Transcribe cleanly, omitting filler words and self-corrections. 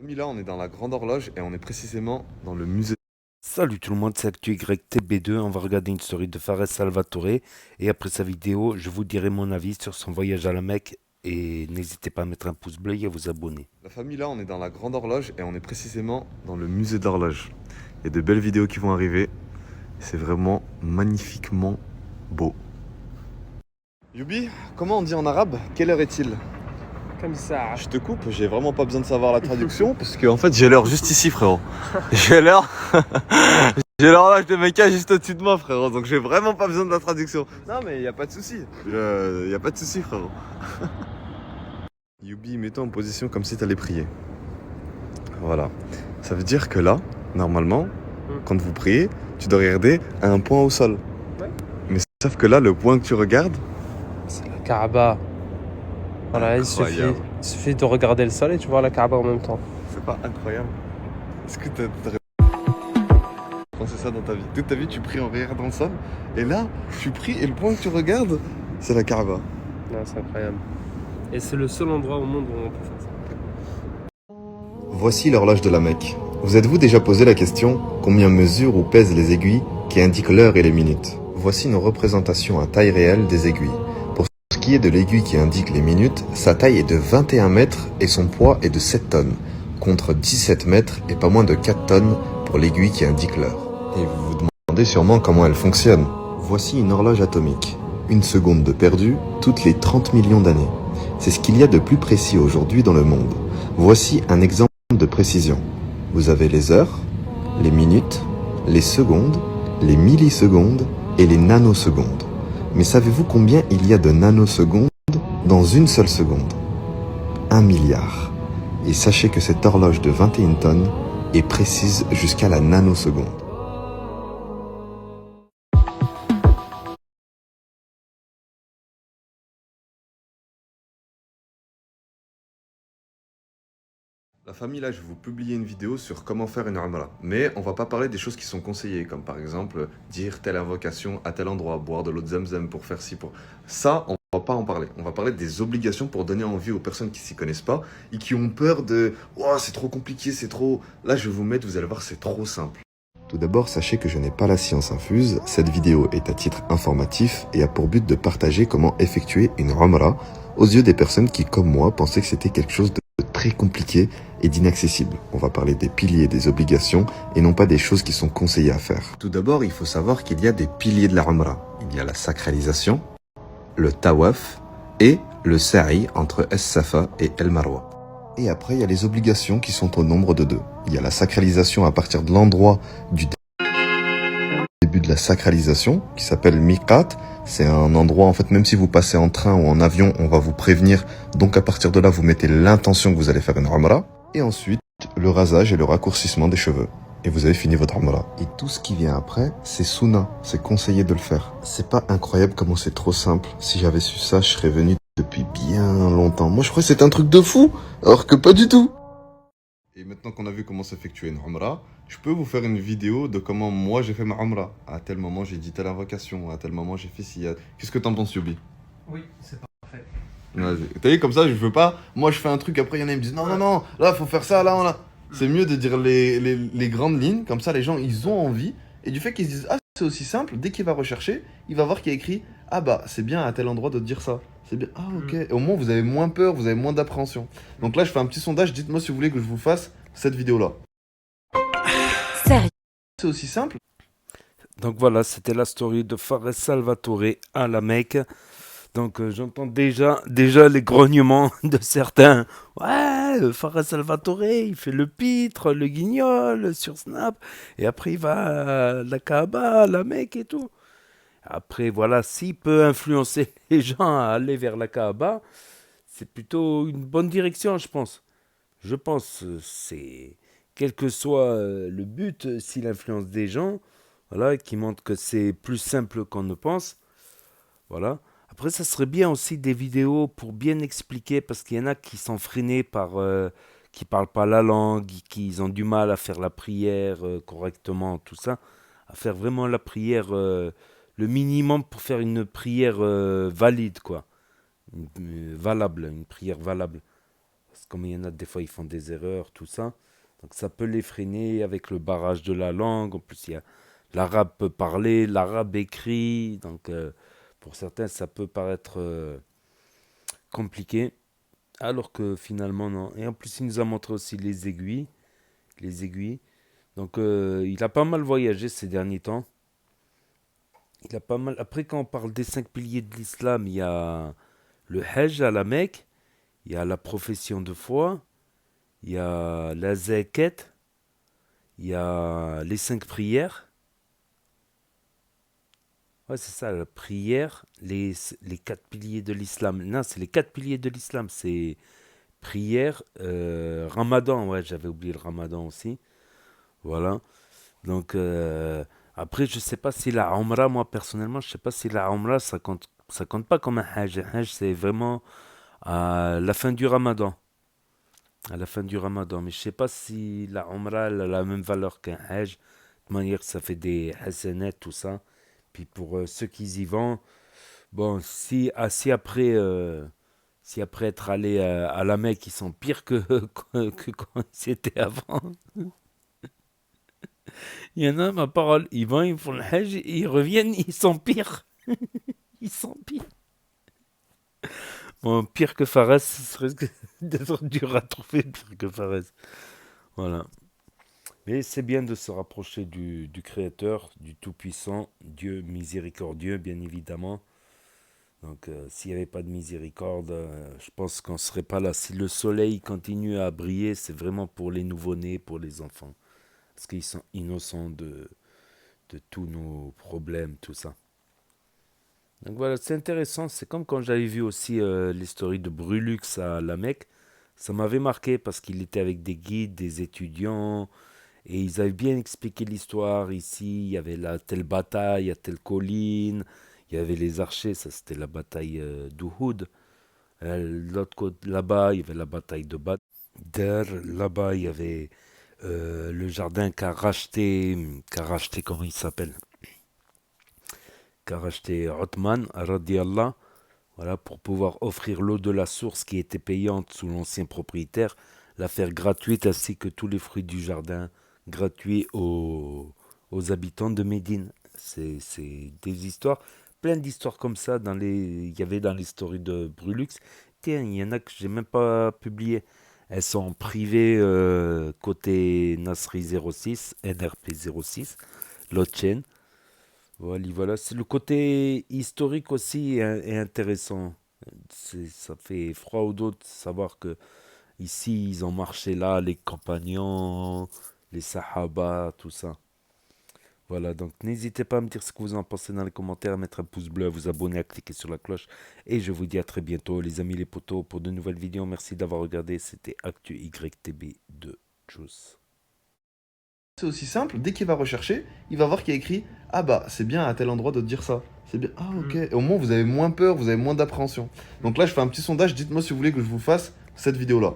Là, on est dans la Grande Horloge et on est précisément dans le musée. Salut tout le monde, c'est ActuYTB2. On va regarder une story de Fares Salvatore et après sa vidéo, je vous dirai mon avis sur son voyage à la Mecque. Et n'hésitez pas à mettre un pouce bleu et à vous abonner. La famille, là, on est dans la Grande Horloge et on est précisément dans le musée de l'horloge. Il y a de belles vidéos qui vont arriver. C'est vraiment magnifiquement beau. Youbi, comment on dit en arabe? Quelle heure est-il? Comme ça. Je te coupe, j'ai vraiment pas besoin de savoir la traduction parce que en fait j'ai l'heure juste ici, frérot. J'ai l'heure. J'ai l'horloge de Mecca juste au-dessus de moi, frérot, donc j'ai vraiment pas besoin de la traduction. Non, mais y a pas de souci. Y a pas de souci, frérot. Youbi, mets-toi en position comme si t'allais prier. Voilà. Ça veut dire que là, normalement, quand vous priez, tu dois regarder à un point au sol. Ouais. Mais sauf que là, le point que tu regardes, C'est la Kaaba. Voilà, incroyable. il suffit de regarder le sol et tu vois la Kaaba en même temps. C'est pas incroyable? Est-ce que t'as pensé ça dans ta vie? Toute ta vie, tu pries en regardant le sol. Et là, tu pries et le point que tu regardes, c'est la Kaaba. Non, c'est incroyable. Et c'est le seul endroit au monde où on peut faire ça. Voici l'horloge de la Mecque. Vous êtes-vous déjà posé la question combien mesurent ou pèsent les aiguilles qui indiquent l'heure et les minutes? Voici nos représentations à taille réelle des aiguilles. Pour ce qui est de l'aiguille qui indique les minutes, sa taille est de 21 mètres et son poids est de 7 tonnes, contre 17 mètres et pas moins de 4 tonnes pour l'aiguille qui indique l'heure. Et vous vous demandez sûrement comment elle fonctionne. Voici une horloge atomique. Une seconde de perdu toutes les 30 millions d'années. C'est ce qu'il y a de plus précis aujourd'hui dans le monde. Voici un exemple de précision. Vous avez les heures, les minutes, les secondes, les millisecondes et les nanosecondes. Mais savez-vous combien il y a de nanosecondes dans une seule seconde? 1 milliard. Et sachez que cette horloge de 21 tonnes est précise jusqu'à la nanoseconde. La famille, là, je vais vous publier une vidéo sur comment faire une Umrah. Mais on va pas parler des choses qui sont conseillées, comme par exemple dire telle invocation à tel endroit, boire de l'eau de Zamzam pour faire ci, pour... Ça, on va pas en parler. On va parler des obligations pour donner envie aux personnes qui s'y connaissent pas et qui ont peur de « Oh, c'est trop compliqué, c'est trop... » Là, je vais vous mettre, vous allez voir, c'est trop simple. Tout d'abord, sachez que je n'ai pas la science infuse. Cette vidéo est à titre informatif et a pour but de partager comment effectuer une Umrah aux yeux des personnes qui, comme moi, pensaient que c'était quelque chose de très compliqué et d'inaccessible. On va parler des piliers des obligations et non pas des choses qui sont conseillées à faire. Tout d'abord, il faut savoir qu'il y a des piliers de la Umrah. Il y a la sacralisation, le tawaf et le sa'i entre Es-Safa et El-Marwa. Et après, il y a les obligations qui sont au nombre de 2. Il y a la sacralisation à partir de l'endroit du début de la sacralisation, qui s'appelle Miqat. C'est un endroit, en fait, même si vous passez en train ou en avion, on va vous prévenir. Donc à partir de là, vous mettez l'intention que vous allez faire une Umrah. Et ensuite, le rasage et le raccourcissement des cheveux. Et vous avez fini votre Umrah. Et tout ce qui vient après, c'est Sunna. C'est conseillé de le faire. C'est pas incroyable comment c'est trop simple. Si j'avais su ça, je serais venu depuis bien longtemps. Moi, je crois que c'est un truc de fou, alors que pas du tout. Et maintenant qu'on a vu comment s'effectuer une Umrah, je peux vous faire une vidéo de comment moi j'ai fait ma Umrah. À tel moment j'ai dit telle invocation, à tel moment j'ai fait ci. Qu'est-ce que t'en penses, Yubi? Oui, c'est parfait. Vas-y. T'as vu, comme ça, je veux pas. Moi je fais un truc, après il y en a qui me disent non, non, non, là faut faire ça, là, on là. C'est mieux de dire les grandes lignes, comme ça les gens ils ont envie. Et du fait qu'ils se disent ah, c'est aussi simple, dès qu'il va rechercher, il va voir qu'il y a écrit ah bah c'est bien à tel endroit de dire ça. C'est bien. Ah ok. Et au moins vous avez moins peur, vous avez moins d'appréhension. Donc là je fais un petit sondage, dites-moi si vous voulez que je vous fasse cette vidéo-là. Sérieux? C'est aussi simple. Donc voilà, c'était la story de Fares Salvatore à la Mecque. Donc j'entends déjà les grognements de certains. Ouais, Fares Salvatore, il fait le pitre, le guignol sur Snap. Et après il va à la Kaaba, à la Mecque et tout. Après, voilà, s'il peut influencer les gens à aller vers la Kaaba, c'est plutôt une bonne direction, je pense. Je pense, c'est quel que soit le but, s'il influence des gens, voilà, qui montre que c'est plus simple qu'on ne pense, voilà. Après, ça serait bien aussi des vidéos pour bien expliquer, parce qu'il y en a qui sont freinés par, qui parlent pas la langue, qui ont du mal à faire la prière correctement, tout ça, à faire vraiment la prière, le minimum pour faire une prière valide, quoi, valable, une prière valable. comme il y en a des fois, ils font des erreurs, tout ça. Donc ça peut les freiner avec le barrage de la langue. En plus, il y a l'arabe peut parler, l'arabe écrit. Donc pour certains, ça peut paraître compliqué. Alors que finalement, non. Et en plus, il nous a montré aussi les aiguilles. Les aiguilles. Donc il a pas mal voyagé ces derniers temps. Il a pas mal. Après, quand on parle des 5 piliers de l'islam, il y a le Hajj à la Mecque, il y a la profession de foi, il y a la zakat, il y a les 5 prières. Ouais, c'est ça, la prière, les 4 piliers de l'islam. Non, c'est les 4 piliers de l'islam. C'est prière, ramadan. Ouais, j'avais oublié le ramadan aussi. Voilà. Donc, après, je sais pas si la Umrah, moi personnellement, je sais pas si la Umrah, ça compte pas comme un Hajj. Un Hajj, c'est vraiment à la fin du Ramadan. À la fin du Ramadan. Mais je sais pas si la Umrah elle a la même valeur qu'un Hajj. De toute manière, ça fait des hasanat, tout ça. Puis pour ceux qui y vont, bon, si après être allé à la Mecque, ils sont pires que quand ils étaient avant. Il y en a, ma parole, ils vont, ils font le Hajj, et ils reviennent, ils sont pires. Ils sont pires. Bon, pire que Fares, ce serait d'être dur à trouver, pire que Fares. Voilà. Mais c'est bien de se rapprocher du Créateur, du Tout-Puissant, Dieu miséricordieux, bien évidemment. Donc, s'il n'y avait pas de miséricorde, je pense qu'on ne serait pas là. Si le soleil continue à briller, c'est vraiment pour les nouveau-nés, pour les enfants. Parce qu'ils sont innocents de tous nos problèmes, tout ça. Donc voilà, c'est intéressant. C'est comme quand j'avais vu aussi les stories de Brulux à la Mecque. Ça m'avait marqué parce qu'il était avec des guides, des étudiants, et ils avaient bien expliqué l'histoire. Ici, il y avait telle bataille, à telle colline, il y avait les archers, ça c'était la bataille d'Uhud. L'autre côté, là-bas, il y avait la bataille de Badr. Là-bas, il y avait le jardin qu'a racheté, comment il s'appelle? Qu'a racheté Othman, radiallah, voilà, pour pouvoir offrir l'eau de la source qui était payante sous l'ancien propriétaire, la faire gratuite ainsi que tous les fruits du jardin gratuits aux habitants de Médine. C'est des histoires, plein d'histoires comme ça il y avait dans les stories de Brulux. Tiens, il y en a que j'ai même pas publié. Elles sont privées côté Nasri 06, NRP 06, l'autre chaîne. Voilà, voilà. C'est le côté historique aussi est intéressant. Ça fait froid au dos de savoir que ici ils ont marché là, les compagnons, les sahaba, tout ça. Voilà, donc n'hésitez pas à me dire ce que vous en pensez dans les commentaires, à mettre un pouce bleu, à vous abonner, à cliquer sur la cloche. Et je vous dis à très bientôt, les amis, les potos, pour de nouvelles vidéos. Merci d'avoir regardé. C'était Actu YTB de Juice. C'est aussi simple, dès qu'il va rechercher, il va voir qu'il y a écrit ah bah c'est bien à tel endroit de dire ça. C'est bien. Ah ok. Et au moins vous avez moins peur, vous avez moins d'appréhension. Donc là je fais un petit sondage, dites-moi si vous voulez que je vous fasse cette vidéo là.